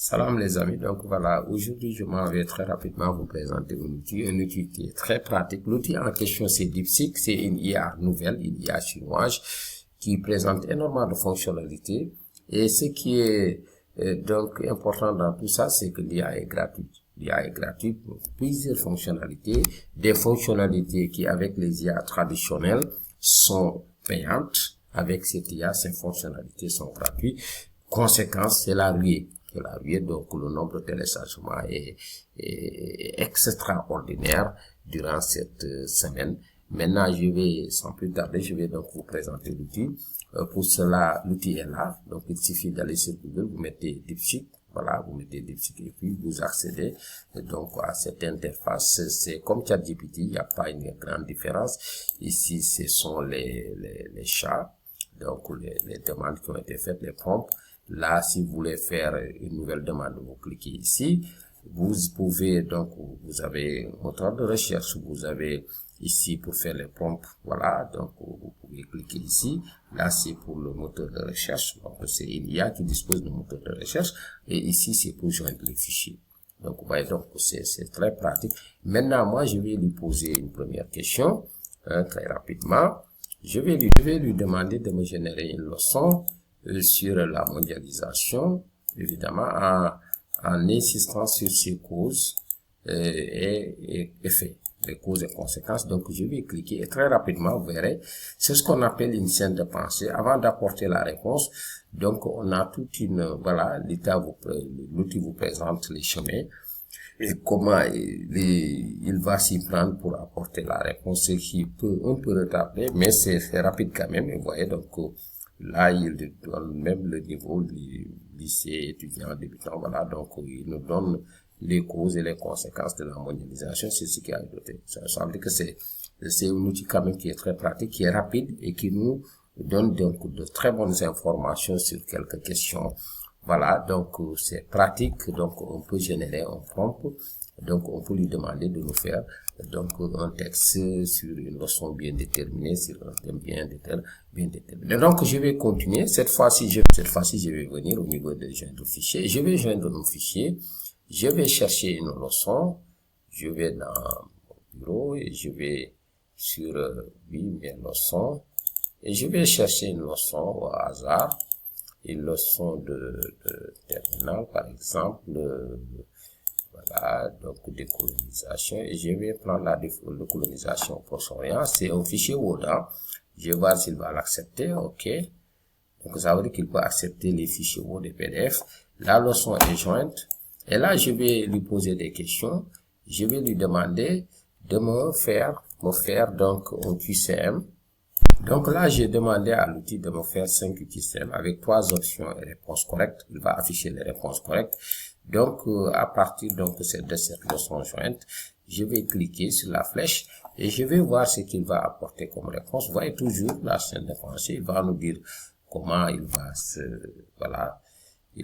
Salam les amis, donc voilà, aujourd'hui je m'en vais très rapidement vous présenter un outil qui est très pratique. L'outil en question c'est DeepSeek, c'est une IA nouvelle, une IA chinoise qui présente énormément de fonctionnalités et ce qui est donc important dans tout ça, c'est que l'IA est gratuite. L'IA est gratuite pour plusieurs fonctionnalités, des fonctionnalités qui avec les IA traditionnelles sont payantes. Avec cette IA, ces fonctionnalités sont gratuites. Conséquence, c'est la ruée. Donc le nombre de téléchargements est extraordinaire durant cette semaine. Maintenant, sans plus tarder, je vais donc vous présenter l'outil. Pour cela, l'outil est là. Donc il suffit d'aller sur Google, vous mettez DeepSeek. Voilà, vous mettez DeepSeek et puis vous accédez donc à cette interface. C'est comme ChatGPT, il n'y a pas une grande différence. Ici, ce sont les chats, donc les demandes qui ont été faites, les prompts. Là, si vous voulez faire une nouvelle demande, vous cliquez ici. Vous pouvez donc, vous avez un moteur de recherche, vous avez ici pour faire les prompts, voilà, donc vous pouvez cliquer ici. Là, c'est pour le moteur de recherche, donc c'est une IA qui dispose de moteur de recherche, et ici, c'est pour joindre les fichiers. Donc, vous voyez, donc c'est très pratique. Maintenant, moi, je vais lui poser une première question, très rapidement. Je vais lui demander de me générer une leçon sur la mondialisation, évidemment, en insistant sur ses causes et effets, les causes et conséquences. Donc, je vais cliquer et très rapidement, vous verrez, c'est ce qu'on appelle une scène de pensée. Avant d'apporter la réponse, donc, on a toute voilà, l'outil vous présente les chemins et comment il va s'y prendre pour apporter la réponse, ce qui peut un peu retarder, mais c'est rapide quand même, et vous voyez, donc, là, il donne même le niveau du lycée, étudiant, débutant, voilà, donc il nous donne les causes et les conséquences de la mondialisation, c'est ce qui a été. Ça veut dire que c'est un outil quand même qui est très pratique, qui est rapide et qui nous donne donc de très bonnes informations sur quelques questions. Voilà, donc c'est pratique, donc on peut générer un prompt, donc on peut lui demander de nous faire donc un texte sur une leçon bien déterminée, sur un thème bien déterminé. Donc je vais continuer. Cette fois-ci, je vais venir au niveau de joindre fichier. Je vais joindre mon fichier. Je vais chercher une leçon. Je vais dans mon bureau et je vais sur mes leçons et je vais chercher une leçon au hasard. Une leçon de terminale, par exemple, voilà, donc décolonisation, et je vais prendre la décolonisation au Proche-Orient. C'est un fichier Word, hein. Je vais voir s'il va l'accepter, ok. Donc ça veut dire qu'il peut accepter les fichiers Word et PDF. La leçon est jointe, et là je vais lui poser des questions. Je vais lui demander de me faire donc un QCM. Donc là, j'ai demandé à l'outil de me faire 5 QCM avec 3 options et réponses correctes. Il va afficher les réponses correctes. Donc, à partir donc de cette leçon jointe, je vais cliquer sur la flèche et je vais voir ce qu'il va apporter comme réponse. Vous voyez toujours la chaîne de pensée. Il va nous dire comment il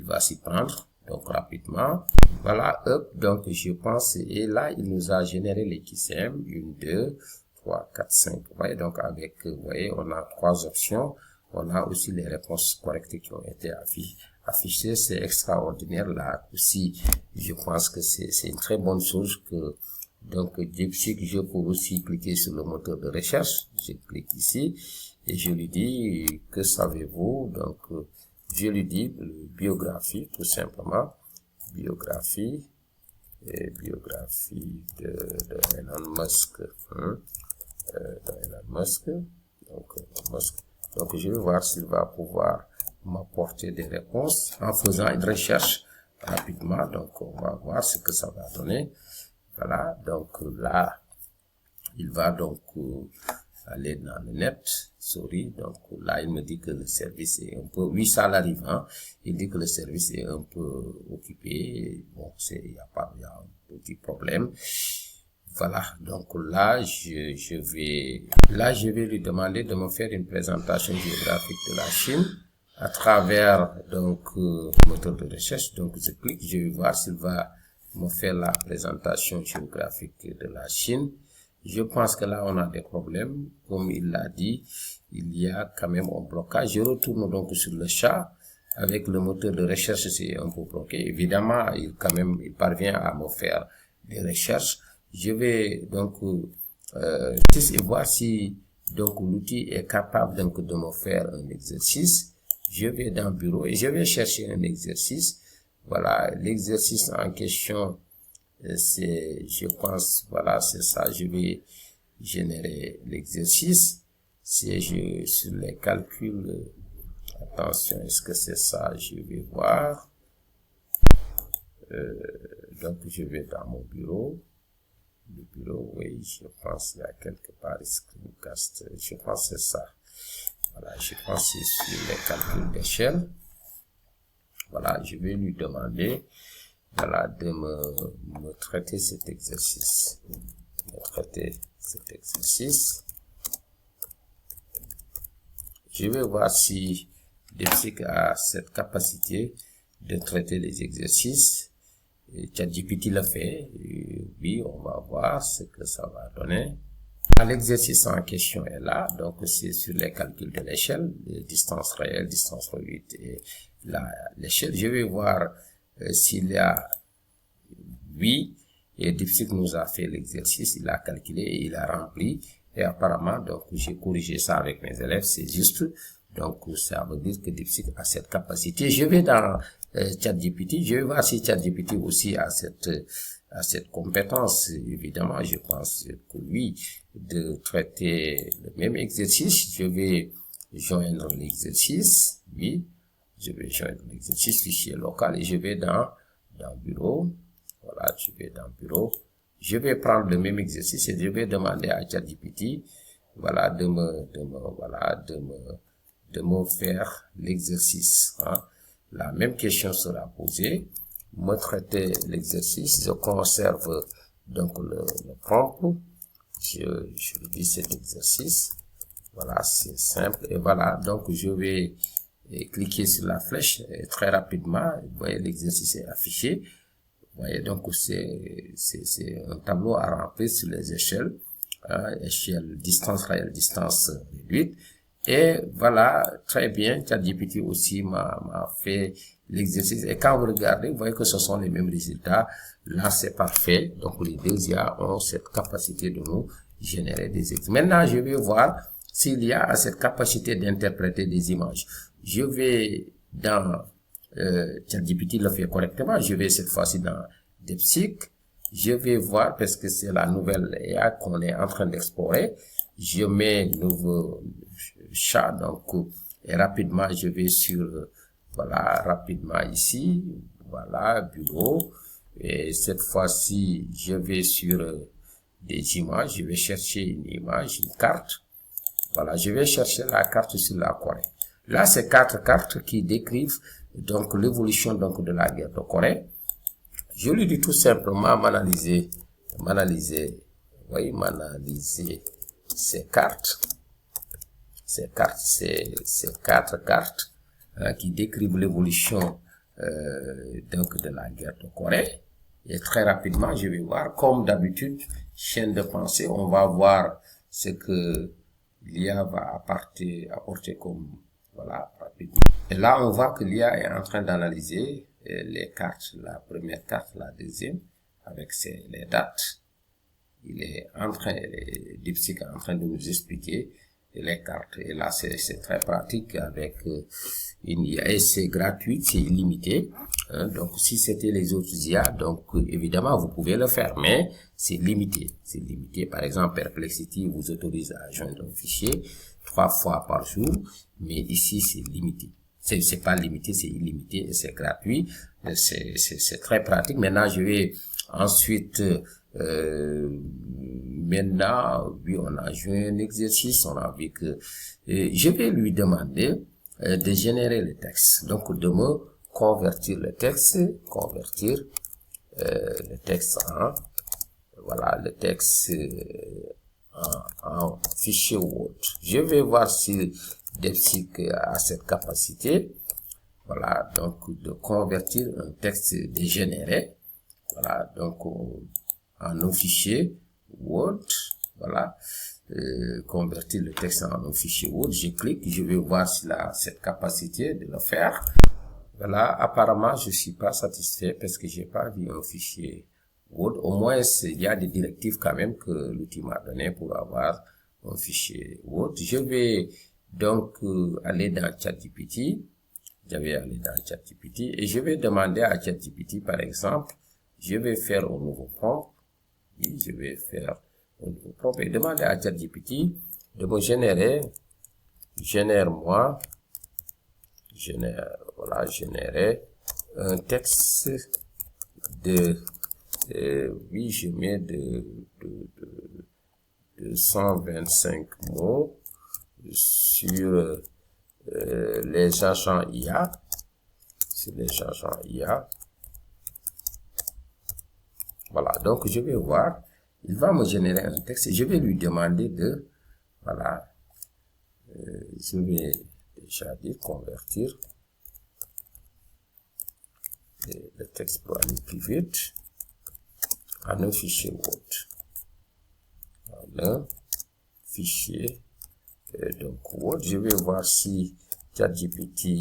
va s'y prendre. Donc, rapidement. Voilà, hop. Donc, je pense, et là, il nous a généré les QCM. 1, 2, 3, 4, 5. Vous voyez, donc avec, vous voyez, on a 3 options. On a aussi les réponses correctes qui ont été affichées. C'est extraordinaire. Là aussi, je pense que c'est une très bonne chose que, donc, DeepSeek, je peux aussi cliquer sur le moteur de recherche. Je clique ici et je lui dis, que savez-vous? Donc, je lui dis biographie, tout simplement. Biographie de Elon Musk. Donc je vais voir s'il va pouvoir m'apporter des réponses en faisant une recherche rapidement. Donc on va voir ce que ça va donner. Voilà, donc là il va donc aller dans le net, sorry, donc là il me dit que le service est un peu, oui ça l'arrive, hein, il dit que le service est un peu occupé, bon il y a un petit problème. Voilà, donc là, je vais lui demander de me faire une présentation géographique de la Chine à travers, donc, moteur de recherche. Donc, je clique, je vais voir s'il va me faire la présentation géographique de la Chine. Je pense que là, on a des problèmes. Comme il l'a dit, il y a quand même un blocage. Je retourne donc sur le chat. avec le moteur de recherche, c'est un peu bloqué. Évidemment, il parvient à me faire des recherches. Je vais donc et voir si donc l'outil est capable donc de me faire un exercice. Je vais dans Bureau et je vais chercher un exercice. Voilà, l'exercice en question, c'est, je pense, voilà, c'est ça. Je vais générer l'exercice. Si sur les calculs, attention, est-ce que c'est ça? Je vais voir. Donc, je vais dans mon bureau. Le bureau, oui, je pense qu'il y a quelque part Screencast. Je pense que c'est ça. Voilà, je pense que c'est sur les calculs d'échelle. Voilà, je vais lui demander, voilà, de me traiter cet exercice. Je vais voir si DeepSeek a cette capacité de traiter les exercices. ChatGPT l'a fait. Oui, on va voir ce que ça va donner. L'exercice en question est là, donc c'est sur les calculs de l'échelle, distance réelle, distance réduite et l'échelle. Je vais voir s'il y a, oui, et DeepSeek nous a fait l'exercice, il a calculé et il a rempli, et apparemment, donc j'ai corrigé ça avec mes élèves, c'est juste, donc ça veut dire que DeepSeek a cette capacité. Je vais dans ChatGPT, je vais voir si ChatGPT aussi a cette compétence. Évidemment, je pense que oui, de traiter le même exercice. Je vais joindre l'exercice, oui, je vais joindre l'exercice, fichier local, et je vais dans Bureau. Voilà, je vais dans Bureau. Je vais prendre le même exercice et je vais demander à ChatGPT, voilà, de me faire l'exercice, hein. La même question sera posée. Me traiter l'exercice, je conserve donc le prompt, je dis cet exercice, voilà, c'est simple, et voilà, donc je vais cliquer sur la flèche et très rapidement, vous voyez, l'exercice est affiché, vous voyez, donc c'est un tableau à remplir sur les échelles, échelle distance réelle, distance réduite. Et voilà, très bien, ChatGPT aussi m'a fait l'exercice. Et quand vous regardez, vous voyez que ce sont les mêmes résultats. Là, c'est parfait. Donc, les deux IA ont cette capacité de nous générer des exercices. Maintenant, je vais voir s'il y a cette capacité d'interpréter des images. Je vais dans ChatGPT le fait correctement. Je vais cette fois-ci dans DeepSeek. Je vais voir, parce que c'est la nouvelle IA qu'on est en train d'explorer. Je mets nouveau chat, donc, et rapidement, je vais sur, voilà, rapidement ici, voilà, bureau, et cette fois-ci, je vais sur des images, je vais chercher une image, une carte, voilà, je vais chercher la carte sur la Corée. Là, c'est 4 cartes qui décrivent, donc, l'évolution, donc, de la guerre de Corée. Je lui dis tout simplement m'analyser, oui, m'analyser ces cartes, ces 4 cartes qui décrivent l'évolution donc de la guerre de Corée. Et très rapidement, je vais voir, comme d'habitude, chaîne de pensée, on va voir ce que l'IA va apporter comme, voilà, rapidement. Et là, on voit que l'IA est en train d'analyser les cartes, la première carte, la deuxième, avec les dates. Il est DeepSeek est en train de nous expliquer les cartes. Et là, c'est très pratique avec une IA. Et c'est gratuit, c'est illimité. Donc, si c'était les autres IA, donc, évidemment, vous pouvez le faire, mais c'est limité. C'est limité. Par exemple, Perplexity vous autorise à joindre un fichier 3 fois par jour, mais ici, c'est limité. C'est pas limité, c'est illimité et c'est gratuit. C'est très pratique. Maintenant, je vais ensuite, maintenant, oui, on a joué un exercice, on a vu que, je vais lui demander de générer le texte. Donc, de me convertir le texte en, voilà, le texte en fichier Word. Je vais voir si DeepSeek a cette capacité, voilà, donc de convertir un texte dégénéré, voilà, donc en un fichier Word, voilà, convertir le texte en un fichier Word. Je clique, je vais voir s'il a cette capacité de le faire. Voilà, apparemment, je suis pas satisfait parce que j'ai pas vu un fichier Word. Au moins, il y a des directives quand même que l'outil m'a donné pour avoir un fichier Word. Je vais donc aller dans ChatGPT. Je vais aller dans ChatGPT et je vais demander à ChatGPT, par exemple, je vais faire un nouveau prompt. Oui, je vais faire un nouveau prompt et demander à ChatGPT de me générer un texte de, oui, je mets de 125 mots sur les agents IA, Voilà, donc je vais voir, il va me générer un texte et je vais lui demander de, voilà, je vais déjà dire convertir le texte pour aller plus vite en un fichier Word. Donc Word, je vais voir si ChatGPT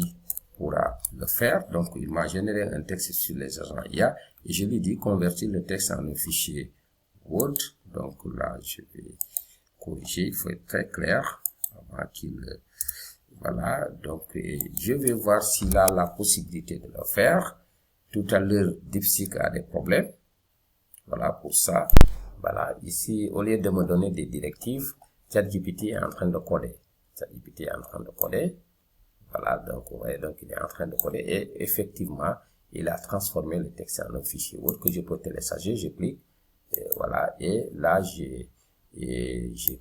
pourra le faire. Donc il m'a généré un texte sur les agents IA et je lui dis convertir le texte en un fichier Word. Donc là je vais corriger, il faut être très clair avant qu'il, voilà, donc je vais voir s'il a la possibilité de le faire. Tout à l'heure DeepSeek a des problèmes. Voilà, pour ça, voilà, ici, au lieu de me donner des directives, ChatGPT est en train de coder. Voilà, donc, vous voyez, donc, il est en train de coder et effectivement, il a transformé le texte en un fichier Word que je peux télécharger. Je clique, et voilà, et là, je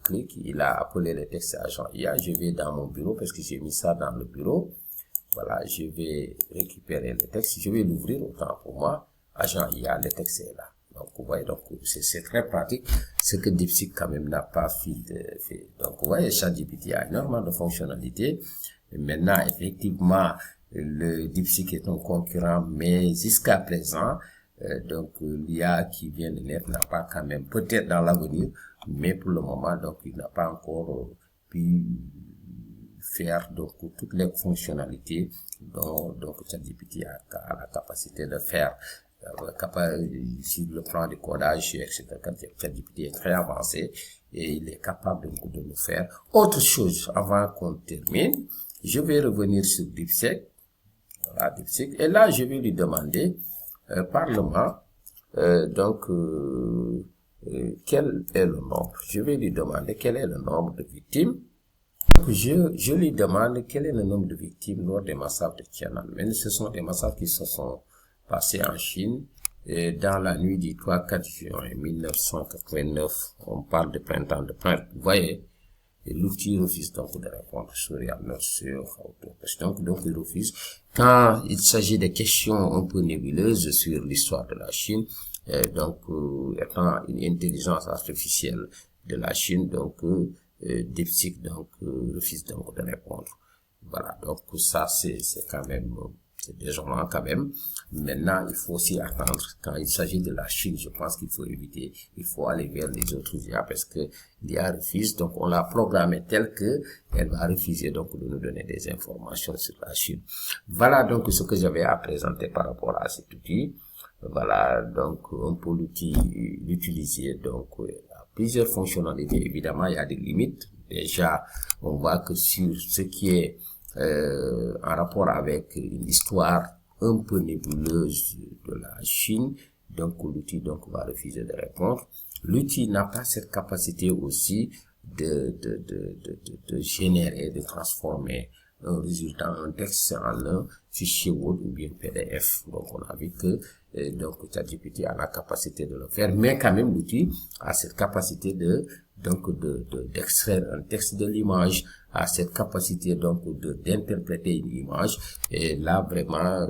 clique, il a appelé le texte agent IA. Je vais dans mon bureau parce que j'ai mis ça dans le bureau. Voilà, je vais récupérer le texte, je vais l'ouvrir autant pour moi. Agent IA, le texte est là. Donc, vous voyez, donc, c'est très pratique. Ce que DeepSeek, quand même, n'a pas fait. Donc, vous voyez, ChatGPT a énormément de fonctionnalités. Et maintenant, effectivement, le DeepSeek est un concurrent, mais jusqu'à présent, donc, l'IA qui vient de naître n'a pas quand même, peut-être dans l'avenir, mais pour le moment, donc, il n'a pas encore pu faire donc toutes les fonctionnalités dont donc ChatGPT a la capacité de faire. Sur le plan de codage, etc. ChatGPT est très avancé et il est capable de nous faire autre chose. Avant qu'on termine, je vais revenir sur DeepSeek. Voilà, DeepSeek. Et là, je vais lui demander, Parlement, quel est le nombre? Je vais lui demander quel est le nombre de victimes. Je lui demande quel est le nombre de victimes lors des massacres de Tiananmen. Ce sont des massacres qui se sont passés en Chine dans la nuit du 3-4 juin 1989. On parle de printemps de printemps. Vous voyez, l'outil refuse donc de répondre sur donc il refuse. Quand il s'agit de questions un peu nébuleuses sur l'histoire de la Chine, étant une intelligence artificielle de la Chine, DeepSeek refuse donc de répondre. Voilà, donc ça c'est quand même c'est désolant quand même. Maintenant, il faut aussi attendre quand il s'agit de la Chine. Je pense qu'il faut éviter, il faut aller vers les autres IA parce que l'IA refuse. Donc on l'a programmée telle que elle va refuser donc de nous donner des informations sur la Chine. Voilà donc ce que j'avais à présenter par rapport à cet outil. Voilà, donc on peut l'utiliser donc plusieurs fonctionnalités. Évidemment, il y a des limites. Déjà, on voit que sur ce qui est en rapport avec une histoire un peu nébuleuse de la Chine, donc l'outil va refuser de répondre. L'outil n'a pas cette capacité aussi de générer, de transformer un résultat, un texte en un fichier Word ou bien PDF. Donc on a vu que ChatGPT a la capacité de le faire, mais quand même l'outil a cette capacité d'extraire un texte de l'image, a cette capacité d'interpréter une image, et là vraiment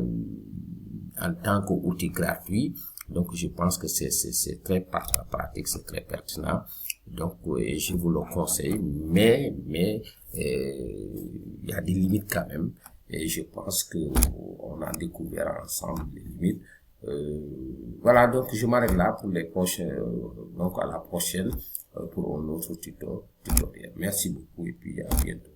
en tant qu'outil gratuit, donc je pense que c'est très pratique, c'est très pertinent. Donc je vous le conseille, mais il y a des limites quand même, et je pense que on a découvert ensemble les limites. Voilà, donc je m'arrête là pour les prochains, donc à la prochaine pour un autre tutoriel. Merci beaucoup et puis à bientôt.